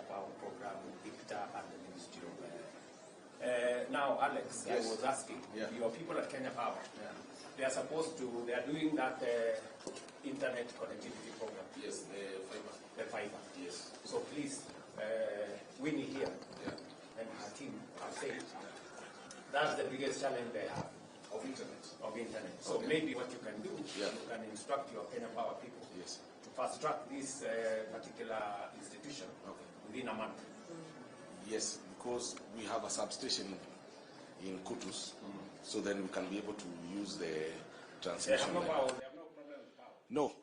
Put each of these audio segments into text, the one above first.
Power Program, ICTA, and the Ministry of now, Alex, yes. I was asking, your people at Kenya Power, they are doing that internet connectivity program. Yes, the fiber. The fiber. Yes. So please, Winnie here and her team have said that's the biggest challenge they have. Of internet. So maybe what you can do, you can instruct your Kenya Power people to fast track this particular institution within a month. Yes, because we have a substation in Kutus, so then we can be able to use the transmission. They have no problem with power. No,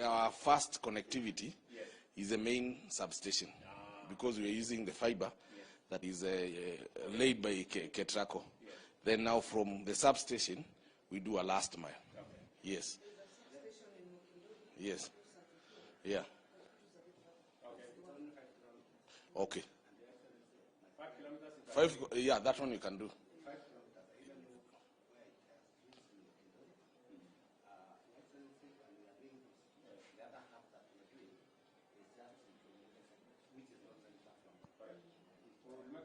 our fast connectivity is the main substation because we are using the fiber that is laid by Ketraco. Then now from the substation, we do a last mile. Yes. Yes. Yeah. Okay. 5 kilometers? That one you can do.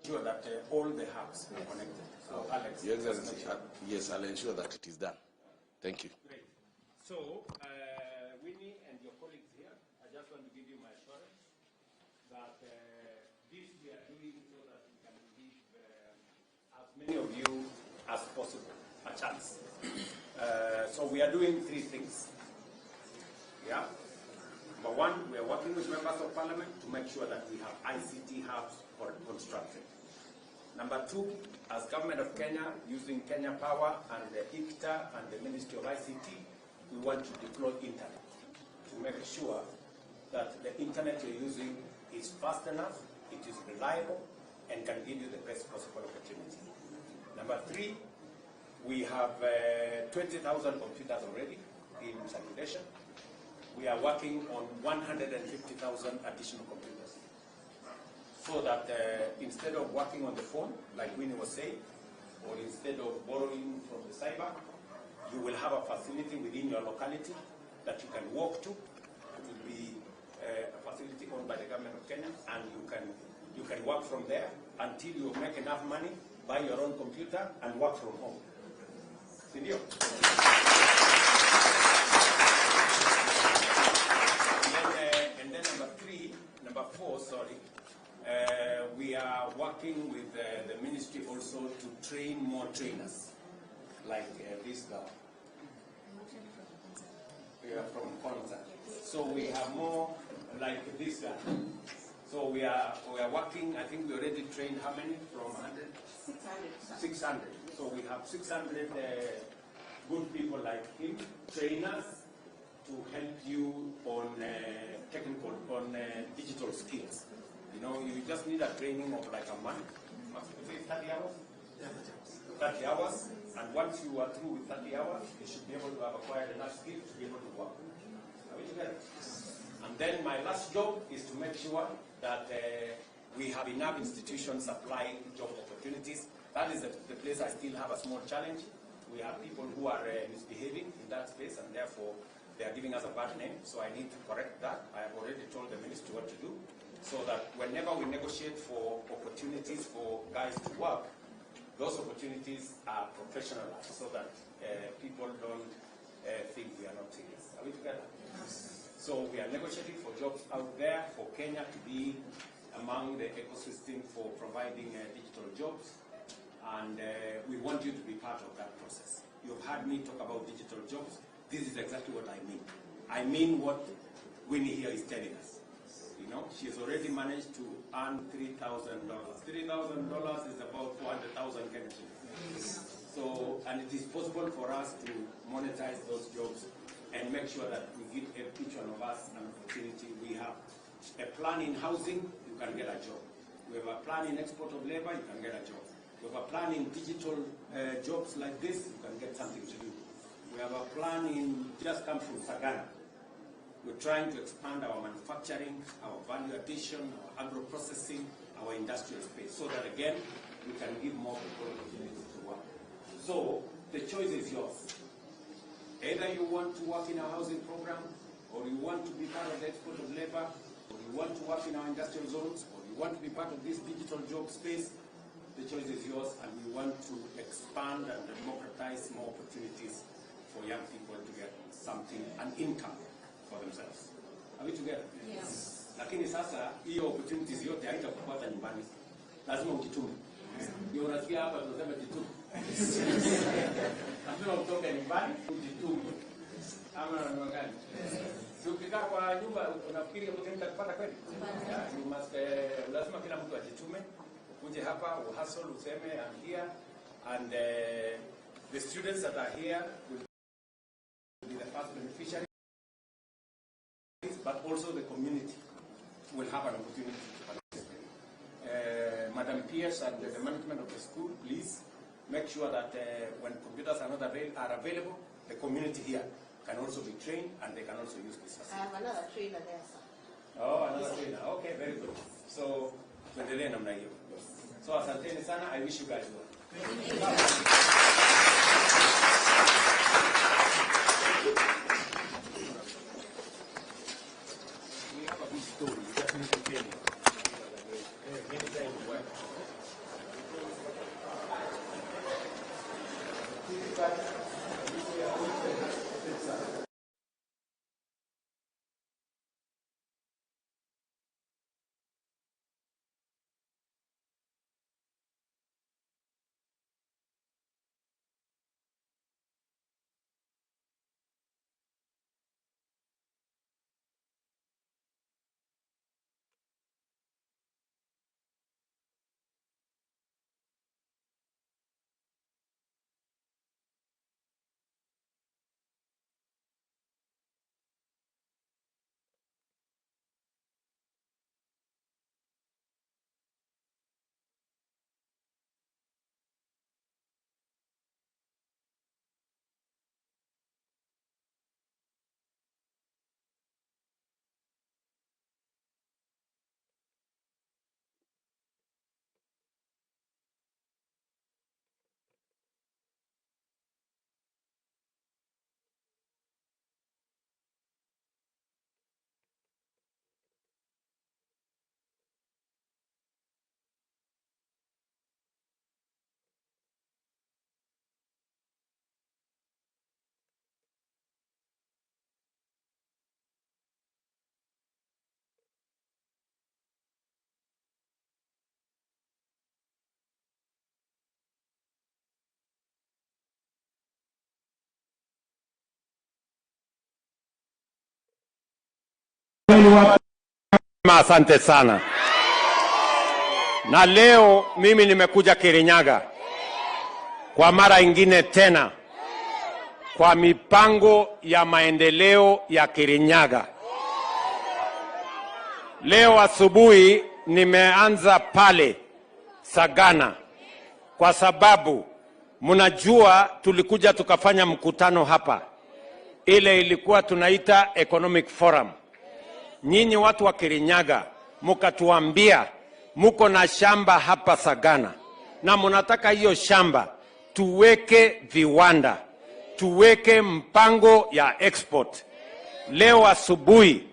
Sure that all the hubs are connected. So, Alex, Your Excellency, yes, I'll ensure that it is done. Thank you. Great. So, Winnie and your colleagues here, I just want to give you my assurance that this we are doing so that we can give as many of you as possible a chance. So we are doing 3 things. Number 1, we are working with members of parliament to make sure that we have ICT hubs constructed. Number 2, as government of Kenya, using Kenya Power and the ICTA and the Ministry of ICT, we want to deploy internet to make sure that the internet you're using is fast enough, it is reliable, and can give you the best possible opportunity. Number 3, we have 20,000 computers already in circulation. We are working on 150,000 additional computers. So that instead of working on the phone, like Winnie was saying, or instead of borrowing from the cyber, you will have a facility within your locality that you can walk to. It will be a facility owned by the government of Kenya, and you can work from there until you make enough money, buy your own computer, and work from home. Video. And then number 4, we are working with the ministry also to train more trainers, like this guy. We are from Konza. So we have more like this guy. So we are working, I think we already trained how many from 100? 600. So we have 600 good people like him, trainers, to help you on digital skills. You know, you just need a training of like a month, 30 hours? 30 hours, and once you are through with 30 hours, you should be able to have acquired enough skills to be able to work. Are we together? And then my last job is to make sure that we have enough institutions supplying job opportunities. That is the place I still have a small challenge. We have people who are misbehaving in that space, and therefore they are giving us a bad name. So I need to correct that. I have already told the ministry what to do, so that whenever we negotiate for opportunities for guys to work, those opportunities are professionalized, so that people don't think we are not serious. Are we together? So we are negotiating for jobs out there for Kenya to be among the ecosystem for providing digital jobs, and we want you to be part of that process. You've heard me talk about digital jobs. This is exactly what I mean. I mean what Winnie here is telling us. You know, she's already managed to earn $3,000. $3,000 is about 400,000 Kenyan shillings. So, and it is possible for us to monetize those jobs and make sure that we give each one of us an opportunity. We have a plan in housing, you can get a job. We have a plan in export of labor, you can get a job. We have a plan in digital jobs like this, you can get something to do. We have a plan in, just come from Sagana. We're trying to expand our manufacturing, our value addition, our agro-processing, our industrial space, so that again, we can give more people opportunities to work. So, the choice is yours. Either you want to work in a housing program, or you want to be part of the export of labor, or you want to work in our industrial zones, or you want to be part of this digital job space, the choice is yours, and we want to expand and democratize more opportunities for young people to get something, an income for themselves. Are we together? Yes. Lakini sasa hiyo opportunities yote haitakupata nyumbani. Lazima ujitume. Ndio unasikia hapa tunasema jitume. Lazima utoke nyumbani ujitume. Ama na gani? Sio ukikaa kwa nyumba unafikiri opportunity kupata kweli? You must lazima kila mtu ajitume. Uje hapa uhustle useme I'm here, and the students that are here will be the first beneficiaries, but also the community will have an opportunity to participate. Madam Pierce and the management of the school, please make sure that when computers are not available, the community here can also be trained and they can also use this facility. I have another trainer there, sir. Oh, another trainer. Okay, very good. So, tuendelee namna hiyo. So, asanteni sana. I wish you guys well. We have a big story. We just need to tell you. Many times we work. Asante sana. Na leo mimi nimekuja Kirinyaga kwa mara ingine tena kwa mipango ya maendeleo ya Kirinyaga. Leo asubuhi nimeanza pale Sagana kwa sababu mnajua tulikuja tukafanya mkutano hapa. Ile ilikuwa tunaita Economic Forum. Nyinyi watu wa Kirinyaga mukatuambia muko na shamba hapa Sagana na munataka hiyo shamba tuweke viwanda, tuweke mpango ya export. Leo asubuhi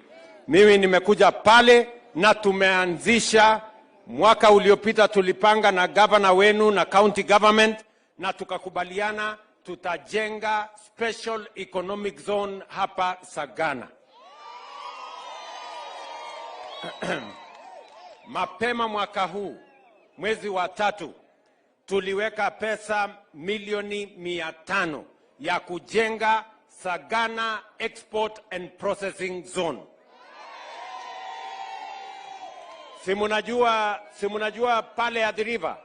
mimi nimekuja pale na tumeanzisha. Mwaka uliopita tulipanga na governor wenu na county government na tukakubaliana tutajenga special economic zone hapa Sagana. Mapema mwaka huu mwezi wa 3 tuliweka pesa milioni 500 ya kujenga Sagana Export and Processing Zone. Si munajua pale Athi River?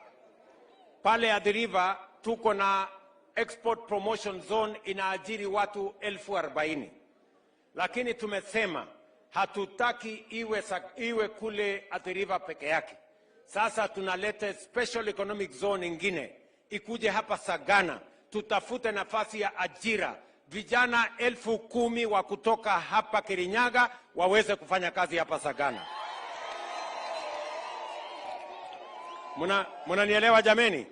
Pale Athi River tuko na Export Promotion Zone inaajiri watu 40,000. Lakini tumesema hatutaki iwe kule Athi River peke yake. Sasa tunaleta special economic zone ingine ikuje hapa Sagana, tutafute nafasi ya ajira. Vijana 10,000 wa kutoka hapa Kirinyaga waweze kufanya kazi hapa Sagana. Munanielewa jameni?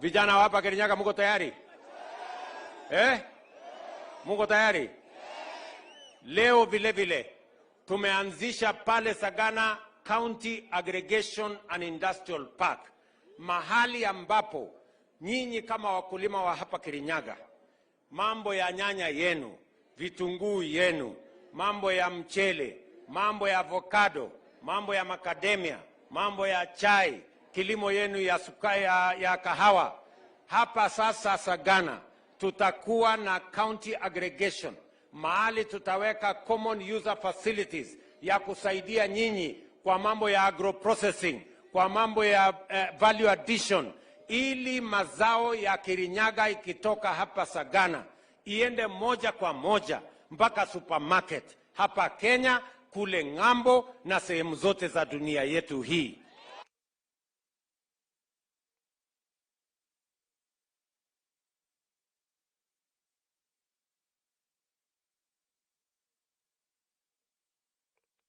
Vijana wa hapa Kirinyaga mko tayari? Mko tayari? Leo vile vile tumeanzisha pale Sagana County Aggregation and Industrial Park, mahali ambapo nyinyi kama wakulima wa hapa Kirinyaga, mambo ya nyanya yenu, vitunguu yenu, mambo ya mchele, mambo ya avocado, mambo ya macadamia, mambo ya chai, kilimo yenu ya sukari ya kahawa, hapa sasa Sagana tutakuwa na county aggregation, mahali tutaweka common user facilities ya kusaidia nyinyi kwa mambo ya agroprocessing, kwa mambo ya value addition, ili mazao ya Kirinyaga ikitoka hapa Sagana iende moja kwa moja mpaka supermarket hapa Kenya, kule ng'ambo na sehemu zote za dunia yetu hii.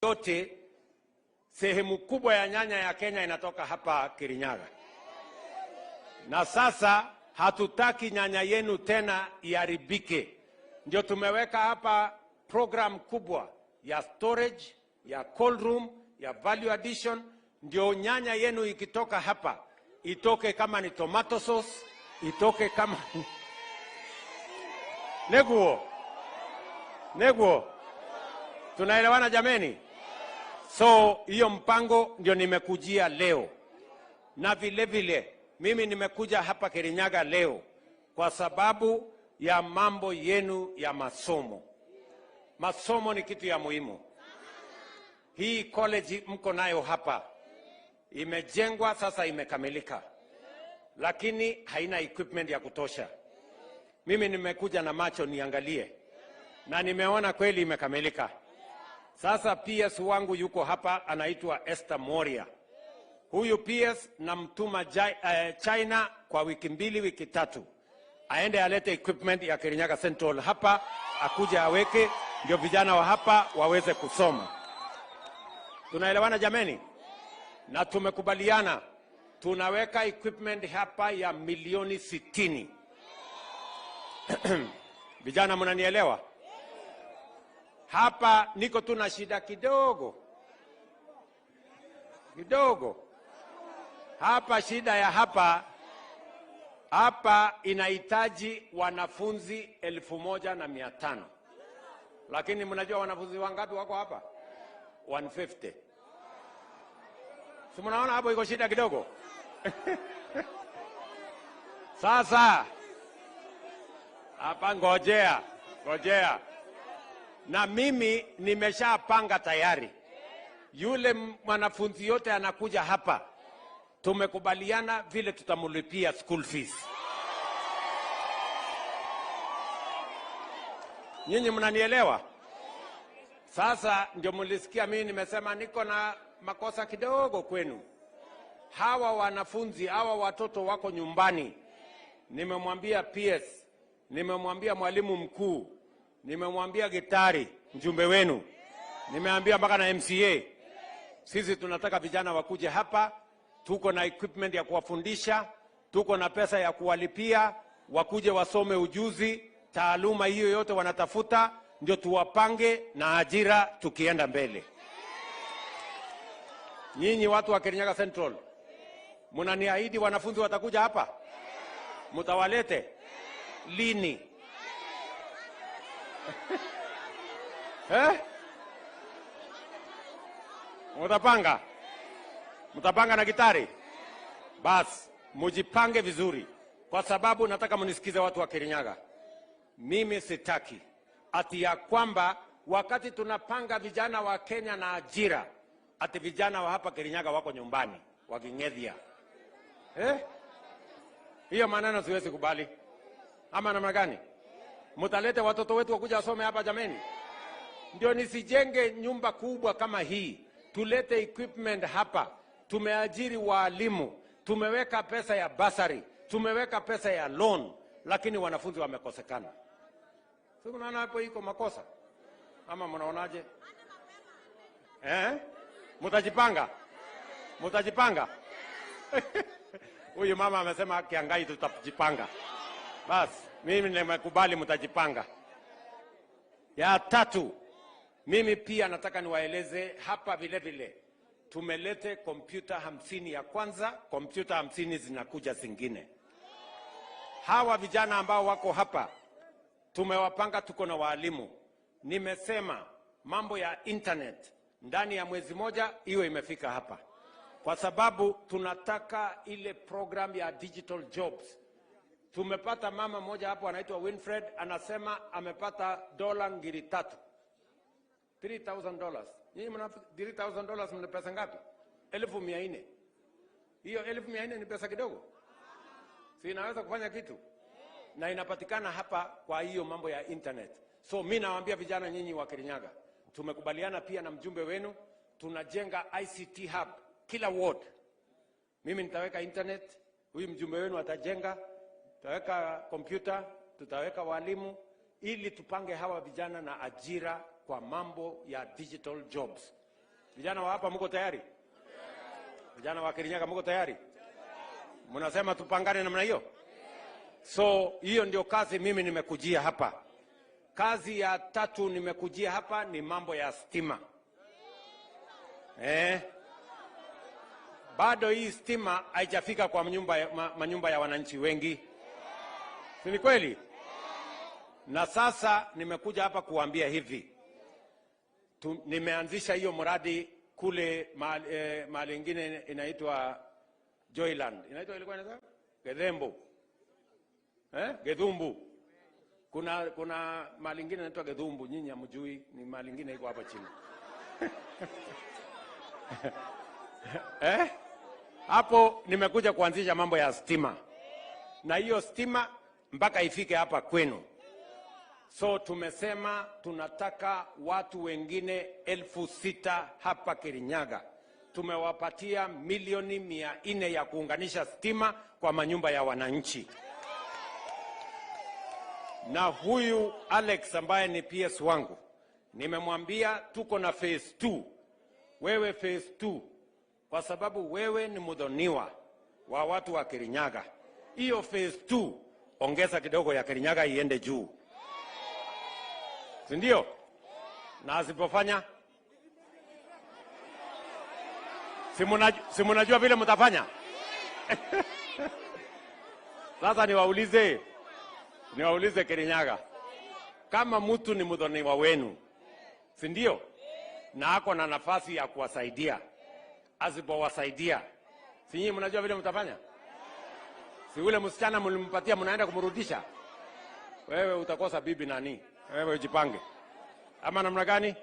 Yote sehemu kubwa ya nyanya ya Kenya inatoka hapa Kirinyaga. Na sasa hatutaki nyanya yenu tena iharibike. Ndio tumeweka hapa program kubwa ya storage, ya cold room, ya value addition. Ndio nyanya yenu ikitoka hapa itoke kama ni tomato sauce, itoke kama Neguo. Tunaelewana jameni? So hiyo mpango ndio nimekujia leo. Na vile vile mimi nimekuja hapa Kirinyaga leo kwa sababu ya mambo yenu ya masomo. Masomo ni kitu ya muhimu. Hii college mko nayo hapa imejengwa sasa, imekamilika, lakini haina equipment ya kutosha. Mimi nimekuja na macho niangalie na nimeona kweli imekamilika. Sasa PS wangu yuko hapa, anaitwa Esther Moria. Huyu PS namtuma China kwa wiki 2 wiki 3, aende alete equipment ya Kirinyaga Central hapa, akuje aweke, ndio vijana wa hapa waweze kusoma. Tunaelewana jameni? Na tumekubaliana tunaweka equipment hapa ya milioni 60. Vijana mnanielewa? Hapa niko tuna shida kidogo. Hapa shida ya hapa inahitaji wanafunzi 1,500. Lakini mnajua wanafunzi wangapi wako hapa? 150. Si mnaona hapo iko shida kidogo? Sasa hapa ngojea. Na mimi nimeshapanga tayari. Yule mwanafunzi yote anakuja hapa, tumekubaliana vile tutamulipia school fees. Nyinyi mnanielewa? Sasa ndio mlisikia mimi nimesema niko na makosa kidogo kwenu. Hawa wanafunzi, hawa watoto wako nyumbani. Nimemwambia PS, nimemwambia mwalimu mkuu, nimemwambia Gitari, mjumbe wenu, nimeambia mpaka na MCA. Sisi tunataka vijana wakuje hapa, tuko na equipment ya kuwafundisha, tuko na pesa ya kuwalipia, wakuje wasome ujuzi, taaluma hiyo yote wanatafuta, ndio tuwapange na ajira tukienda mbele. Nyinyi watu wa Kirinyaga Central, mnaniahidi wanafunzi watakuja hapa? Mtawalete lini? Mtapanga na Gitari? Bas, mujipange vizuri, kwa sababu nataka munisikize watu wa Kirinyaga. Mimi sitaki ati ya kwamba wakati tunapanga vijana wa Kenya na ajira, ati vijana wa hapa Kirinyaga wako nyumbani waking'edhia. Hiyo maneno siwezi kubali. Ama namna gani? Mtalete watoto wetu wakuja wasome hapa jameni? Ndio nisijenge nyumba kubwa kama hii, tulete equipment hapa. Tumeajiri walimu, tumeweka pesa ya basari, tumeweka pesa ya loan, lakini wanafunzi wamekosekana. Sio unaona hapo iko makosa? Ama mnaonaje? Mtajipanga? Huyu mama amesema Kiangai tutajipanga. Bas, mimi nimekubali mtajipanga. Ya tatu, Mimi pia nataka niwaeleze hapa vile vile tumelete kompyuta 50 ya kwanza, kompyuta 50 zinakuja zingine. Hawa vijana ambao wako hapa tumewapanga, tuko na walimu. Nimesema mambo ya internet ndani ya mwezi moja iwe imefika hapa, kwa sababu tunataka ile program ya digital jobs. Tumepata mama moja hapo anaitwa Winfred, anasema amepata $3,000. $3,000. Nyinyi mna $3,000 mna pesa ngapi? 1,400. Hiyo 1,400 ni pesa kidogo? Si inaweza kufanya kitu? Na inapatikana hapa kwa hiyo mambo ya internet. So mimi nawaambia vijana nyinyi wa Kirinyaga, tumekubaliana pia na mjumbe wenu, tunajenga ICT hub kila ward. Mimi nitaweka internet, huyu mjumbe wenu atajenga, tutaweka kompyuta, tutaweka walimu, ili tupange hawa vijana na ajira kwa mambo ya digital jobs. Vijana wa hapa mko tayari? Vijana wa Kirinyaga mko tayari? Mnasema tupangane namna hiyo? So hiyo ndio kazi mimi nimekujia hapa. Kazi ya tatu nimekujia hapa ni mambo ya stima. Bado hii stima haijafika kwa manyumba ya wananchi wengi. Si ni kweli? Na sasa nimekuja hapa kuambia hivi. Nimeanzisha hiyo mradi kule mahali ingine inaitwa Joyland. Ilikuwa inaitwa Gedhembo. Gedhumbu. Kuna mahali ingine inaitwa Gedhumbu, nyinyi hamjui, ni mahali ingine iko hapa chini. Hapo nimekuja kuanzisha mambo ya stima. Na hiyo stima mpaka ifike hapa kwenu. So tumesema tunataka watu wengine 6,000 hapa Kirinyaga. Tumewapatia milioni 400 ya kuunganisha stima kwa manyumba ya wananchi. Na huyu Alex ambaye ni PS wangu, nimemwambia tuko na phase 2. Wewe phase 2, kwa sababu wewe ni mdhoniwa wa watu wa Kirinyaga. Hiyo phase 2 ongeza kidogo ya Kirinyaga iende juu. Si ndio? Na asipofanya, si mnajua vile mtafanya? Sasa niwaulize Kirinyaga, kama mtu ni mdhoniwa wenu, si ndio? Na ako na nafasi ya kuwasaidia, asipowasaidia, si nyinyi mnajua vile mtafanya? Si ule msichana mlimpatia mnaenda kumrudisha? Wewe utakosa bibi nani? Wewe ujipange. Ama namna gani?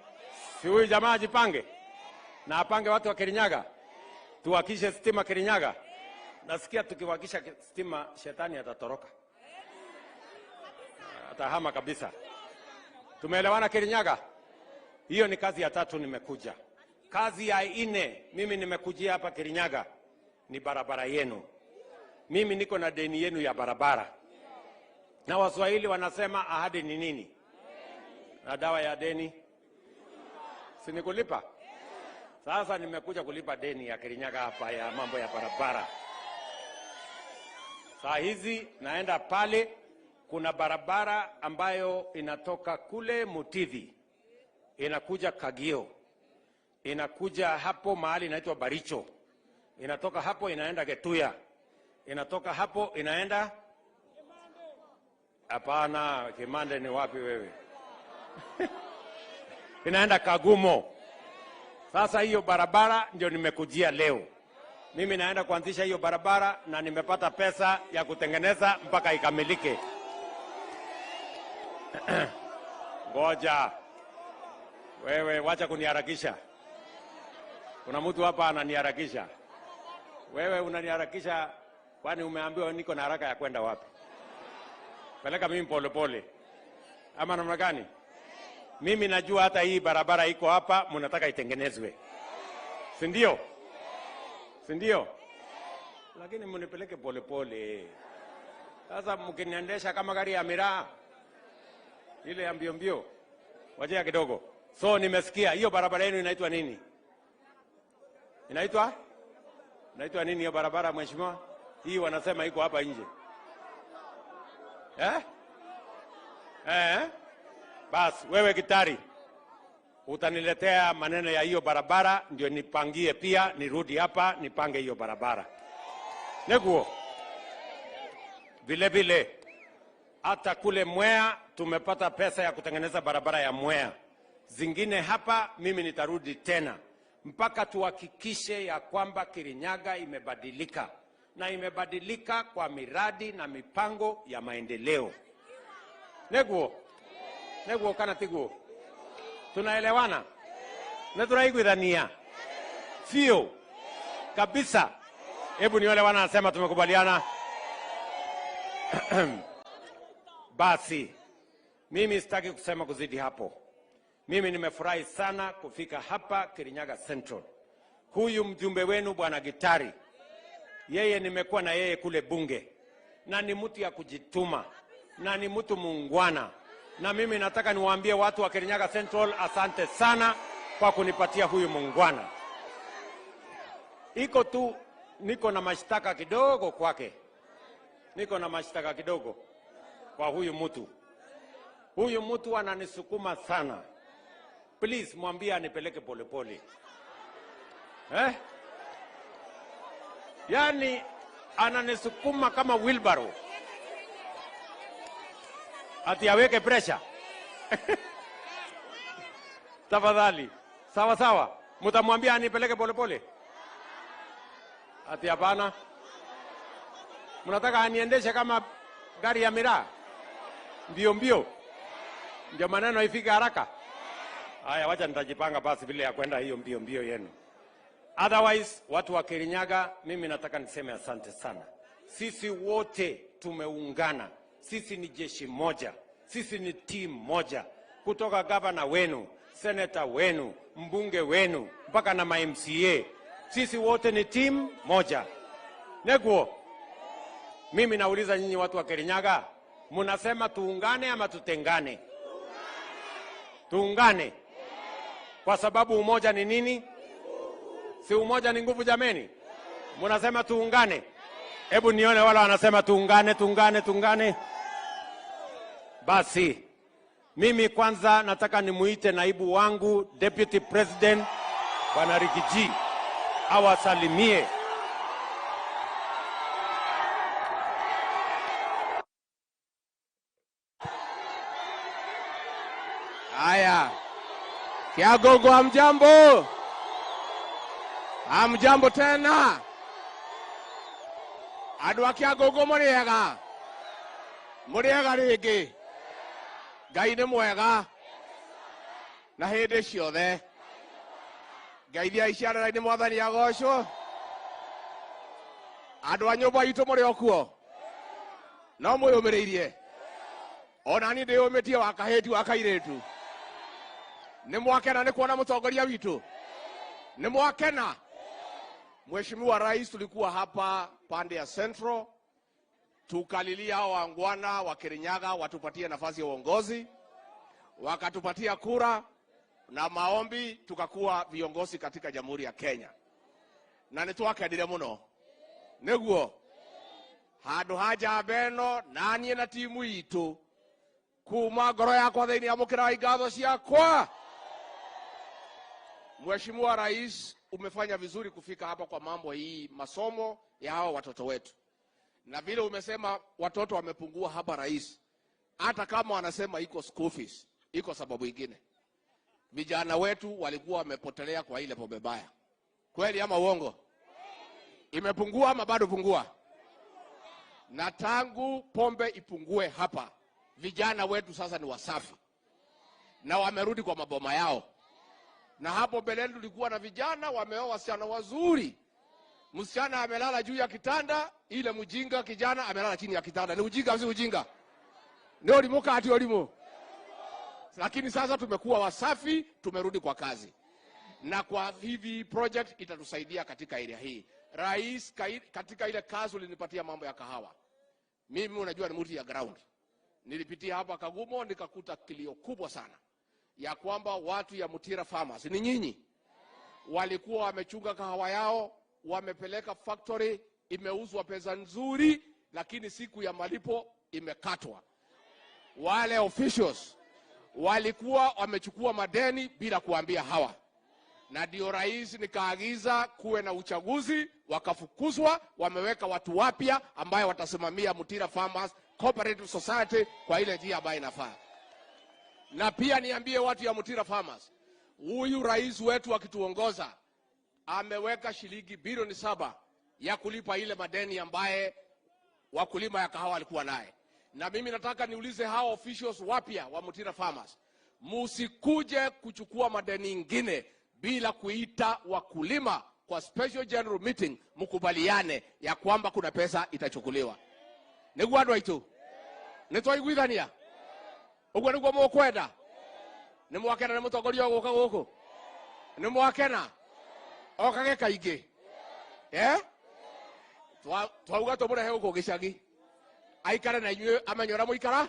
Si huyu jamaa ajipange na apange watu wa Kirinyaga, tuwakishe stima Kirinyaga. Nasikia tukiwakisha stima shetani atatoroka, atahama kabisa. Tumeelewana Kirinyaga? Hiyo ni kazi ya tatu nimekuja. Kazi ya 4 mimi nimekujia hapa Kirinyaga ni barabara yenu. Mimi niko na deni yenu ya barabara. Na Waswahili wanasema ahadi ni nini? Na dawa ya deni si ni kulipa. Sasa nimekuja kulipa deni ya Kirinyaga hapa ya mambo ya barabara. Saa hizi naenda pale, kuna barabara ambayo inatoka kule Mutithi, inakuja Kagio, inakuja hapo mahali inaitwa Baricho, inatoka hapo inaenda Getuya, inatoka hapo inaenda hapana, Kimande ni wapi wewe? Inaenda Kagumo. Sasa hiyo barabara ndio nimekujia leo. Mimi naenda kuanzisha hiyo barabara na nimepata pesa ya kutengeneza mpaka ikamilike. Ngoja. Wewe wacha kuniharakisha. Kuna mtu hapa ananiharakisha. Wewe unaniharakisha, kwani umeambiwa niko na haraka ya kwenda wapi? Peleka mimi pole pole. Ama namna gani? Mimi najua hata hii barabara iko hapa, mnataka itengenezwe. Si ndio? Si ndio? Lakini mnipeleke pole pole. Sasa mkiniendesha kama gari ya miraa, ile ya mbio mbio, wajea kidogo. So nimesikia hiyo barabara yenu inaitwa nini? Inaitwa nini hiyo barabara mheshimiwa? Hii wanasema iko hapa nje. Bas, wewe Gitari. utaniletea maneno ya hiyo barabara ndio nipangie pia, nirudi hapa nipange hiyo barabara. Neguo. Vile vile hata kule Mwea tumepata pesa ya kutengeneza barabara ya Mwea. Zingine hapa mimi nitarudi tena mpaka tuhakikishe ya kwamba Kirinyaga imebadilika, na imebadilika kwa miradi na mipango ya maendeleo. Neguo kana tiguo. Tunaelewana? Na tunaiguidhania. Sio kabisa. Hebu nione wanasema tumekubaliana. Basi mimi sitaki kusema kuzidi hapo. Mimi nimefurahi sana kufika hapa Kirinyaga Central. Huyu mjumbe wenu Bwana Gitari, yeye nimekuwa na yeye kule bunge, na ni mtu ya kujituma, na ni mtu muungwana, na mimi nataka niwaambie watu wa Kirinyaga Central asante sana kwa kunipatia huyu muungwana. Iko tu niko na mashtaka kidogo kwake. Niko na mashtaka kidogo kwa huyu mtu. Huyu mtu ananisukuma sana. Please mwambie anipeleke polepole. Yani ananisukuma kama wheelbarrow. Ati aweke pressure. Tafadhali. Sawa sawa. Mtamwambia anipeleke polepole. Ati hapana. Mnataka aniendeshe kama gari ya miraa? Mbio mbio. Ndio maneno ifike haraka. Haya, wacha nitajipanga basi vile ya kwenda hiyo mbio mbio yenu. Otherwise, watu wa Kirinyaga, mimi nataka niseme asante sana. Sisi wote tumeungana. Sisi ni jeshi moja. Sisi ni team moja. Kutoka gavana wenu, senator wenu, mbunge wenu, mpaka na MCA. Sisi wote ni team moja. Neguo. Mimi nauliza nyinyi watu wa Kirinyaga, munasema tuungane ama tutengane? Tuungane. Kwa sababu umoja ni nini? Si umoja ni nguvu jameni? Munasema tuungane. Hebu nione wala wanasema tuungane. Basi mimi kwanza nataka nimuite naibu wangu Deputy President Bwana Rigiji awasalimie. Haya. Kiagogo hamjambo? Hamjambo tena? Andũ a Kiagogo mũrĩega? Mũrĩega rĩngĩ? Ngai nĩ mwega. Na hĩndĩ ciothe. Ngeithia iciarĩra-inĩ Mwathani agocwo. Andũ a nyũmba itũ mũrĩ o kuo? No mwĩyũmĩrĩirie? Ona niĩ ndĩyũmĩtie wa kahĩti wa kairĩtu. Ni mwakena ni kuona mtongoria witu? Ni mwakena? Mheshimiwa Rais, tulikuwa hapa pande ya Central, tukalilia wangwana wa Kirinyaga watupatie nafasi ya uongozi, wakatupatia kura na maombi, tukakuwa viongozi katika Jamhuri ya Kenya. Na nitwakenire muno. Neguo handu haja beno nanie na timu itu kuma ngoro yakwa thiini amukira ingatho ciakwa. Mheshimiwa Rais, umefanya vizuri kufika hapa kwa mambo hii masomo ya hao watoto wetu. Na vile umesema watoto wamepungua hapa Rais, hata kama wanasema iko school fees, iko sababu nyingine. Vijana wetu walikuwa wamepotelea kwa ile pombe baya. Kweli ama uongo? Imepungua ama bado pungua? Na tangu pombe ipungue hapa, vijana wetu sasa ni wasafi. Na wamerudi kwa maboma yao. Na hapo mbeleni tulikuwa na vijana wameoa wasichana wazuri. Msichana amelala juu ya kitanda, ile mjinga kijana amelala chini ya kitanda. Ni ujinga si ujinga? Ndio limoka ati olimo. Lakini sasa tumekuwa wasafi, tumerudi kwa kazi. Na kwa hivi project itatusaidia katika area hii. Rais, katika ile kazi ulinipatia mambo ya kahawa. Mimi unajua ni mtu ya ground. Nilipitia hapa Kagumo nikakuta kilio kubwa sana ya kwamba watu ya Mutira Farmers ni nyinyi walikuwa wamechunga kahawa yao, wamepeleka factory, imeuzwa pesa nzuri, lakini siku ya malipo imekatwa. Wale officials walikuwa wamechukua madeni bila kuambia hawa, na ndio rais nikaagiza kuwe na uchaguzi, wakafukuzwa, wameweka watu wapya ambaye watasimamia Mutira Farmers Cooperative Society kwa ile njia ambayo inafaa. Na pia niambie watu ya Mutira Farmers, huyu rais wetu akituongoza ameweka shilingi bilioni 7 ya kulipa ile madeni ambaye wakulima ya kahawa walikuwa naye. Na mimi nataka niulize hao officials wapya wa Mutira Farmers, musikuje kuchukua madeni ingine bila kuita wakulima kwa special general meeting, mkubaliane ya kwamba kuna pesa itachukuliwa. Niguo andu aitu nitwaiguithania uguo niguo mukwenda? Ni mwakena ni mutongoria guka guku? Ni mwakena okage kaingi twauga tumurehe guku gicagi aikare na inyuĩ amenyora muikara?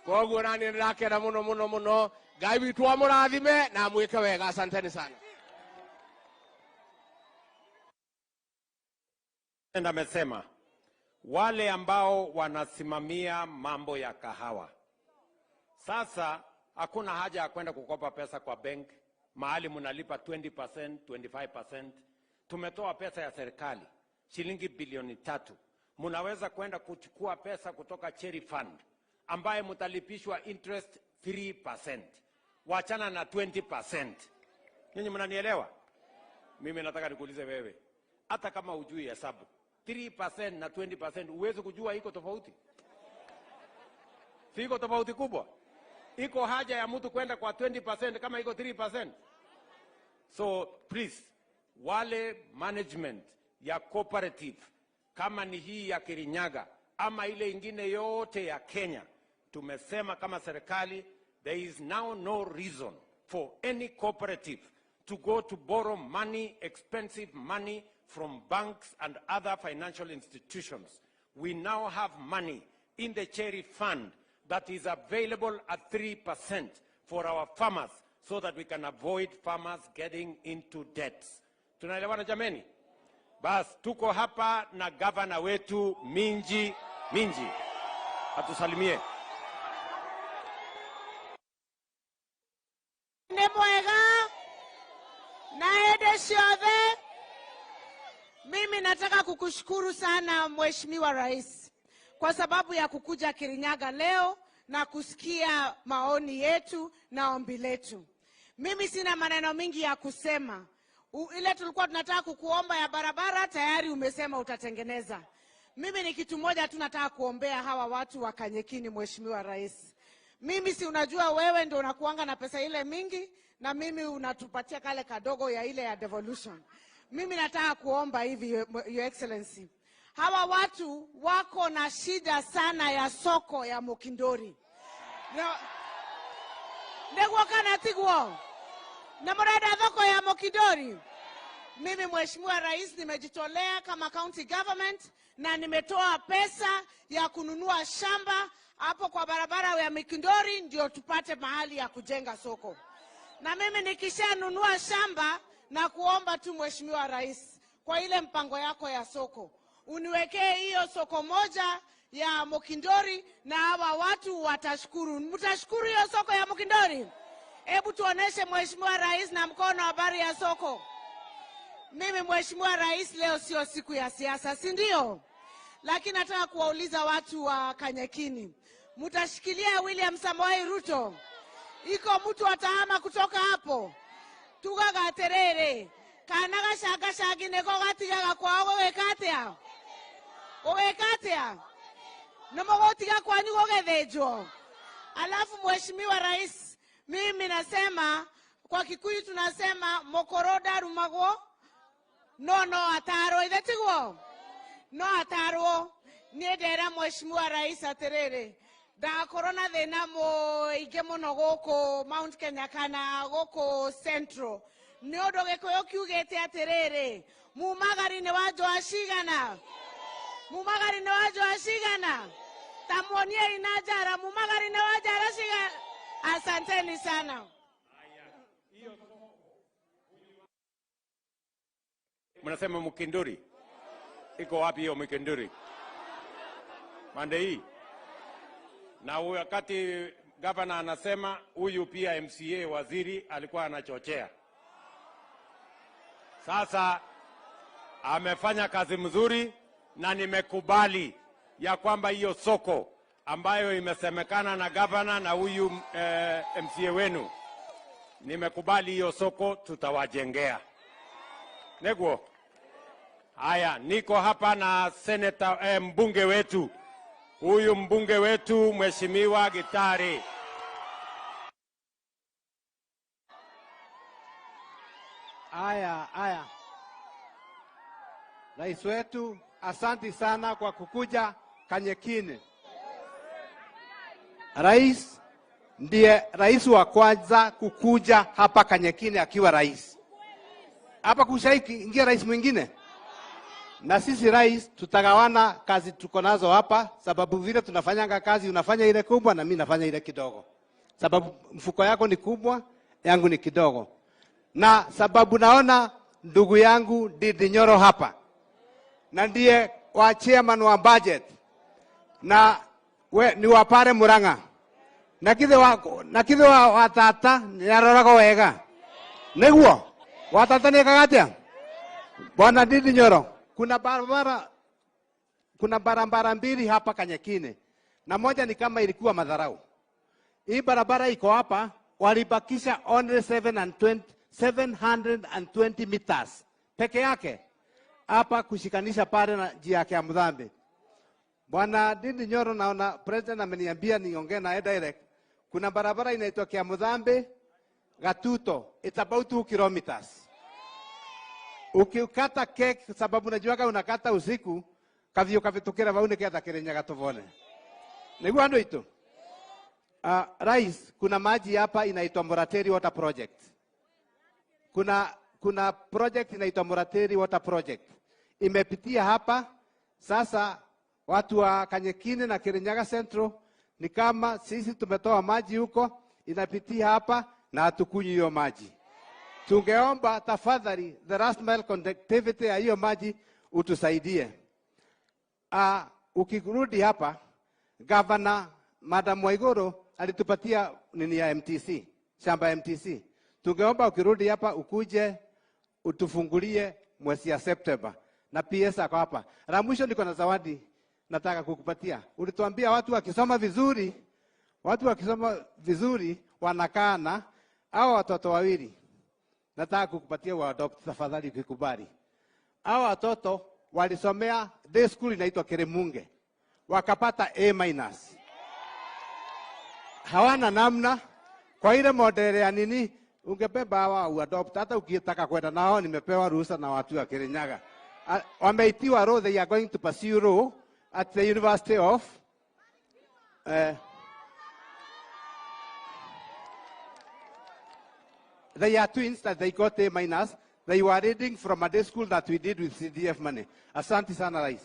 Koguo nani ndakena muno muno muno. Ngai witũ amũrathime na mwĩke wega. Asanteni sana. Amesema wale ambao wanasimamia mambo ya kahawa sasa hakuna haja ya kwenda kukopa pesa kwa bank mahali mnalipa 20%, 25%. Tumetoa pesa ya serikali shilingi bilioni 3. Munaweza kwenda kuchukua pesa kutoka Cherry Fund ambaye mtalipishwa interest 3%. Wachana na 20%. Nyinyi mnanielewa? Mimi nataka nikuulize wewe, hata kama hujui hesabu, 3% na 20% uweze kujua iko tofauti? Si iko tofauti kubwa? Iko haja ya mtu kwenda kwa 20% kama iko 3%? So please, wale management ya cooperative kama ni hii ya Kirinyaga ama ile ingine yote ya Kenya, tumesema kama serikali, there is now no reason for any cooperative to go to borrow money, expensive money from banks and other financial institutions. We now have money in the Cherry Fund that is available at 3% for our farmers so that we can avoid farmers getting into debts. Tunaelewana jameni? Bas, tuko hapa na gavana wetu Minji. Atusalimie. Ni mwega na ede siothe. Mimi nataka kukushukuru sana Mheshimiwa Rais kwa sababu ya kukuja Kirinyaga leo na kusikia maoni yetu na ombi letu. Mimi sina maneno mingi ya kusema. Ile tulikuwa tunataka kukuomba ya barabara tayari umesema utatengeneza. Mimi ni kitu moja tunataka kuombea hawa watu wa Kanyekini, Mheshimiwa Rais. Mimi si unajua wewe ndio unakuanga na pesa ile mingi na mimi unatupatia kale kadogo ya ile ya devolution. Mimi nataka kuomba hivi Your Excellency. Hawa watu wako na shida sana ya soko ya Mukindori. Ndeguo kana tiguo. Na murada thoko ya Mukindori. Mimi Mheshimiwa Rais nimejitolea kama county government na nimetoa pesa ya kununua shamba hapo kwa barabara ya Mukindori ndio tupate mahali ya kujenga soko. Na mimi nikishanunua shamba na kuomba tu Mheshimiwa Rais kwa ile mpango yako ya soko uniwekee hiyo soko moja ya Mukindori na hawa watu watashukuru. Mtashukuru hiyo soko ya Mukindori? Hebu tuoneshe Mheshimiwa Rais na mkono habari ya soko. Mimi Mheshimiwa Rais, leo sio siku ya siasa, si ndio? Lakini nataka kuwauliza watu wa Kanyekini. Mtashikilia William Samoei Ruto? Iko mtu atahama kutoka hapo? Tugaga terere. Kana gashaka shagine ko gatigaga kwao wekatia. Owekatia. Nomogotiga kwanyu gogethenjwo. Alafu Mheshimiwa Rais, mimi nasema kwa Kikuyu tunasema mokoroda rumago no ataro idetiguo no ataro ni ndera Mheshimiwa Rais aterere da corona thina moige muno guku Mount Kenya kana guku Central ni undu gikuyu kiugete aterere mumagari ni wajwa cigana tamuonie inajara mumagari ni wajara cigana. Asanteni sana. Mnasema Mukindori. Iko wapi hiyo Mukindori? Mande hii. Na wakati gavana anasema huyu pia MCA waziri alikuwa anachochea. Sasa amefanya kazi mzuri na nimekubali ya kwamba hiyo soko ambayo imesemekana na gavana na huyu MCA wenu, nimekubali hiyo soko tutawajengea. Neguo. Haya, niko hapa na seneta mbunge wetu. Huyu mbunge wetu Mheshimiwa Gitari. Aya. Rais wetu, asanti sana kwa kukuja Kanyekine. Rais ndiye rais wa kwanza kukuja hapa Kanyekine akiwa rais. Hapa kushaingia rais mwingine. Na sisi rais tutagawana kazi tuko nazo hapa, sababu vile tunafanyanga kazi, unafanya ile kubwa na mimi nafanya ile kidogo. Sababu mfuko yako ni kubwa, yangu ni kidogo. Na sababu naona ndugu yangu Ndindi Nyoro hapa, na ndiye wa chairman wa budget, na ni wapare Murang'a, na kithe wa watata nyarorago wega neguo watata ni kagatia. Bwana Ndindi Nyoro, kuna barabara mbili hapa Kanyekine, na moja ni kama ilikuwa madharau. Hii barabara iko hapa, walibakisha only 720 meters peke yake hapa kushikanisha pale na njia ya Mudhambi. Bwana Ndindi Nyoro, naona president ameniambia niongee na direct. Kuna barabara inaitwa Kia Mudhambi Gatuto, it's about 2 kilometers. Ukikata cake, sababu najuaga unakata usiku, kavyo kavitukira vaune kia Kirinyaga tuvone. Niguo andu itu. Rais, kuna maji hapa inaitwa Murateri Water Project. Kuna project inaitwa Murateri Water Project. Imepitia hapa, sasa watu wa Kanyekine na Kirinyaga Central ni kama sisi tumetoa maji huko, inapitia hapa na hatukunywi hiyo maji. Tungeomba tafadhali the last mile connectivity ya hiyo maji utusaidie. Ukirudi hapa, Governor Madam Waiguru alitupatia nini ya MTC, shamba ya MTC. Tungeomba ukirudi hapa ukuje utufungulie mwezi ya September, na PS ako hapa. Na mwisho niko na zawadi nataka kukupatia. Ulituambia watu wakisoma vizuri wanakaa na hao watoto wawili. Nataka kukupatia wa adopt tafadhali ukikubali. Hao watoto walisomea day school inaitwa Keremunge. Wakapata A-. Hawana namna kwa ile model ya nini, ungebeba hawa uadopt. Hata ukitaka kwenda nao nimepewa ruhusa na watu wa Kirinyaga. Wameitiwa row, they are going to pursue row at the University of they are twins that they got A-. They were reading from a day school that we did with CDF money. Asante sana rais.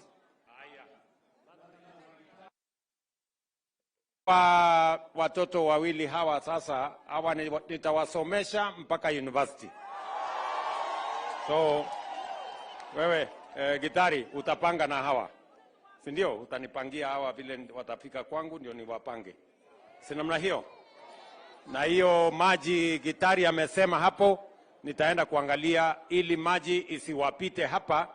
Watoto wawili hawa sasa, hawa nitawasomesha mpaka university. So wewe Gitari utapanga na hawa, si ndio? Utanipangia hawa vile watafika kwangu ndio niwapange, si namna hiyo? Na hiyo maji Gitari amesema hapo, nitaenda kuangalia ili maji isiwapite hapa,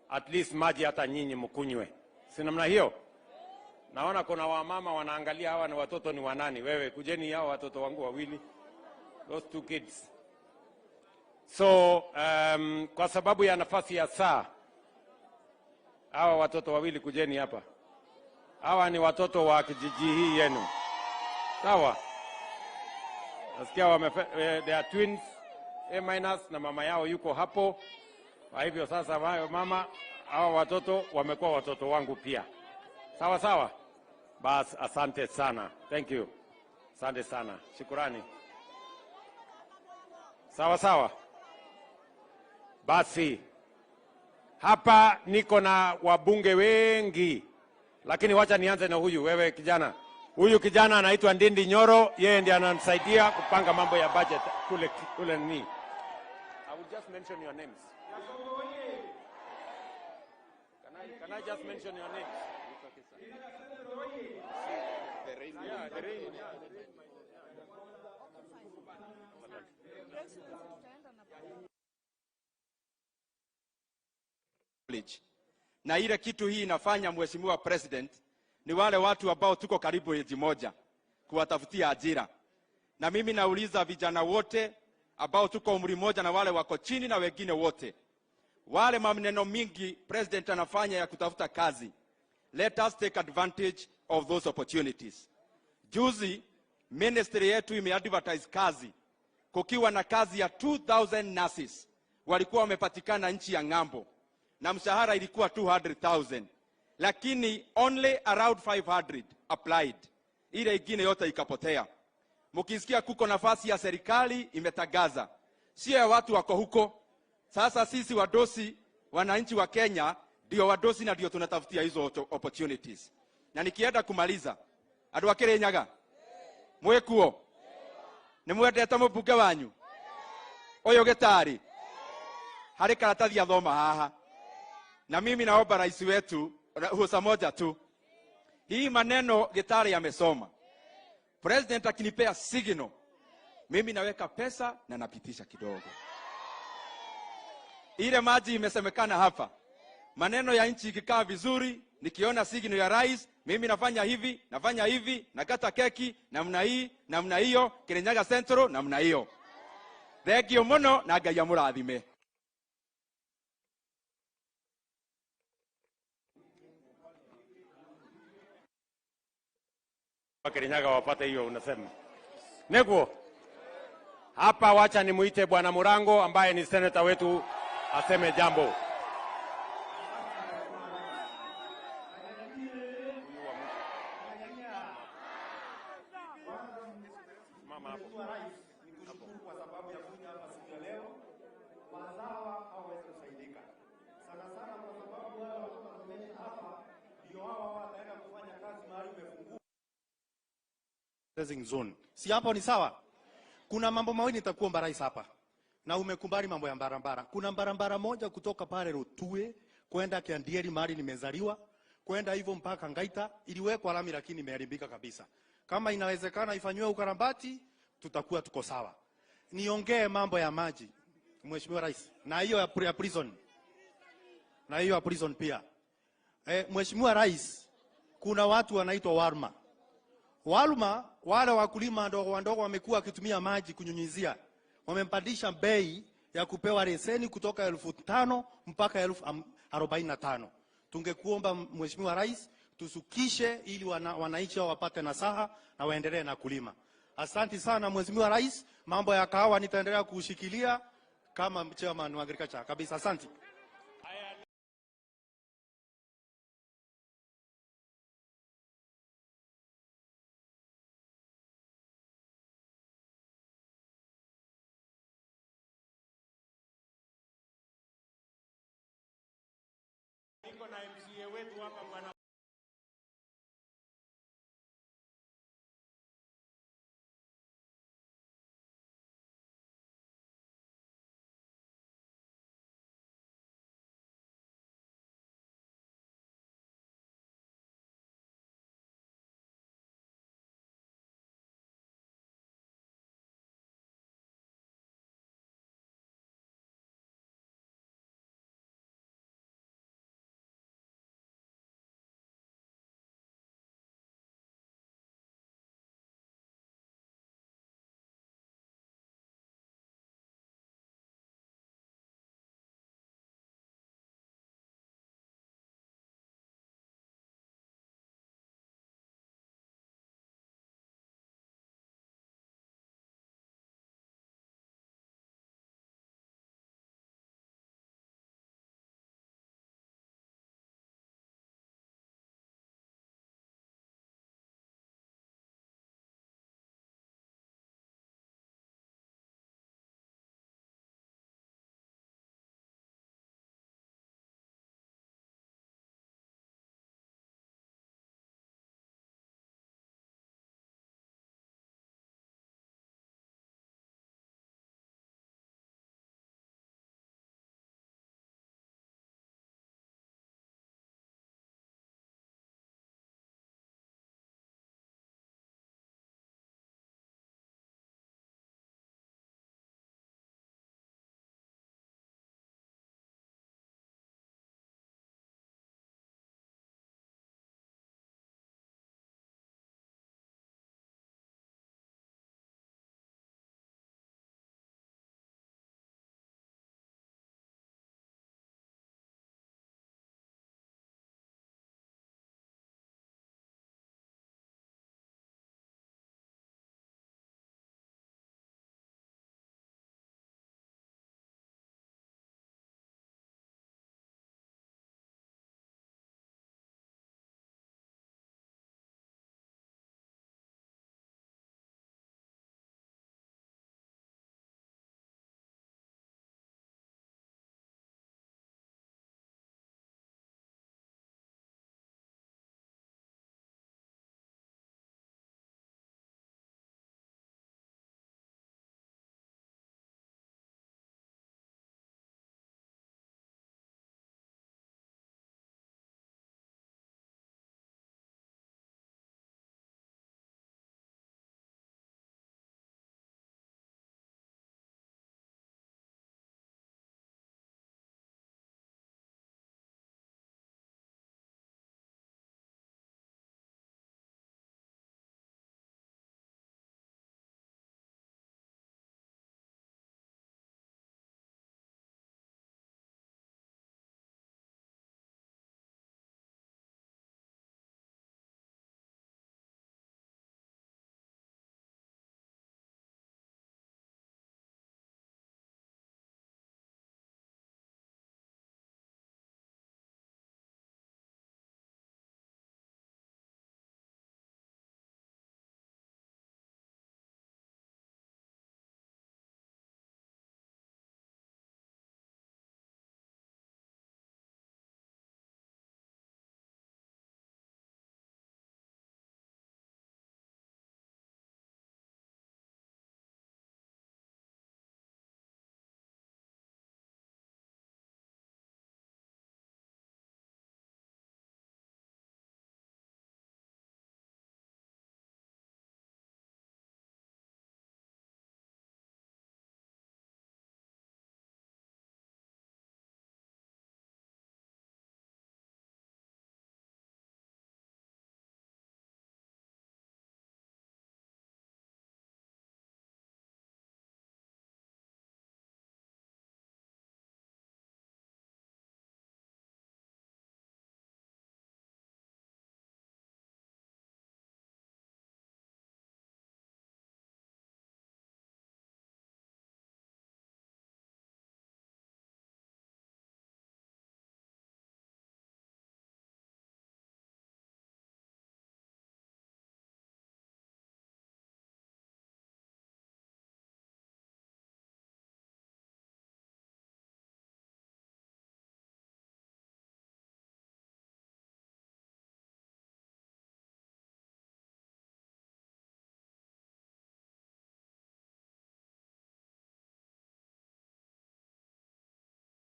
at least maji hata nyinyi mkunywe, si namna hiyo? Naona kuna wamama wanaangalia hawa ni watoto ni wanani. Wewe kujeni hao watoto wangu wawili, those 2 kids. So kwa sababu ya nafasi ya saa, hawa watoto wawili kujeni hapa. Hawa ni watoto wa kijiji hii yenu, sawa? Nasikia they are twins, A- na mama yao yuko hapo. Kwa hivyo sasa mama, hawa watoto wamekuwa watoto wangu pia, sawa sawa? Bas, asante sana. Thank you. Asante sana. Shukrani. Sawa sawa. Basi hapa niko na wabunge wengi, lakini wacha nianze na huyu. Wewe kijana, huyu kijana anaitwa Ndindi Nyoro, yeye ndiye ananisaidia kupanga mambo ya budget kule ni. I will just mention your names. Can I just mention your names? Na ile kitu hii inafanya Mheshimiwa President ni wale watu ambao tuko karibu age moja kuwatafutia ajira. Na mimi nauliza vijana wote ambao tuko umri moja na wale wako chini na wengine wote, wale maneno mingi President anafanya ya kutafuta kazi, let us take advantage of those opportunities. Juzi ministry yetu imeadvertise kazi, kukiwa na kazi ya 2000 nurses walikuwa wamepatikana nchi ya ng'ambo, na mshahara ilikuwa 200,000, lakini only around 500 applied. Ile ingine yote ikapotea. Mkisikia kuko nafasi ya serikali imetangaza, sio ya watu wako huko. Sasa sisi wadosi, wananchi wa Kenya, ndio wadosi na ndio tunatafutia hizo opportunities. Na nikienda kumaliza, andu a Kirinyaga mwekuo ni mwendete mũmbunge wanyu ũyũ Gĩtari, harĩ karatathi athoma haha. Na mimi naomba rais wetu ruhusa moja tu, hii maneno Gĩtari amesoma, President akinipea signal, mimi naweka pesa na napitisha kidogo. Ile maji imesemekana hapa, maneno ya nchi ikikaa vizuri, nikiona signal ya rais, mimi nafanya hivi, nakata keki namna hii, namna hiyo, Kirinyaga Central namna hiyo. Thengio muno na Ngai amũrathime. Kirinyaga wapate hiyo unasema. Neguo. Hapa wacha nimuite Bwana Murango ambaye ni senator wetu aseme jambo. Mama hapo. Nikushukuru kwa sababu ya kuja hapa siku ya leo. Wazawa hawawezi kusaidika. Sana sana kwa sababu wale wanaotumia hapa ndio hao wataenda kufanya kazi mahali umefungua. Zone. Si hapo ni sawa? Kuna mambo mawili nitakuomba rais hapa. Na umekubali mambo ya barabara. Kuna barabara moja kutoka pale Rotue kwenda Kiandieri mahali nimezaliwa, kwenda hivyo mpaka Ngaita, iliwekwa lami lakini imeharibika kabisa. Kama inawezekana ifanywe ukarabati, tutakuwa tuko sawa. Niongee mambo ya maji, Mheshimiwa Rais, na hiyo ya prison. Na hiyo ya prison pia. Mheshimiwa Rais, kuna watu wanaitwa Warma. Warma, wale wakulima ndogo wamekuwa wakitumia maji kunyunyizia. Wamempandisha bei ya kupewa leseni kutoka 5,000 mpaka 45,000. Tungekuomba Mheshimiwa Rais tusukishe ili wananchi wapate nasaha na waendelee na kulima. Asante sana Mheshimiwa Rais, mambo ya kahawa nitaendelea kushikilia kama chairman wa agriculture kabisa. Asante. Niko na MCA wetu hapa Bwana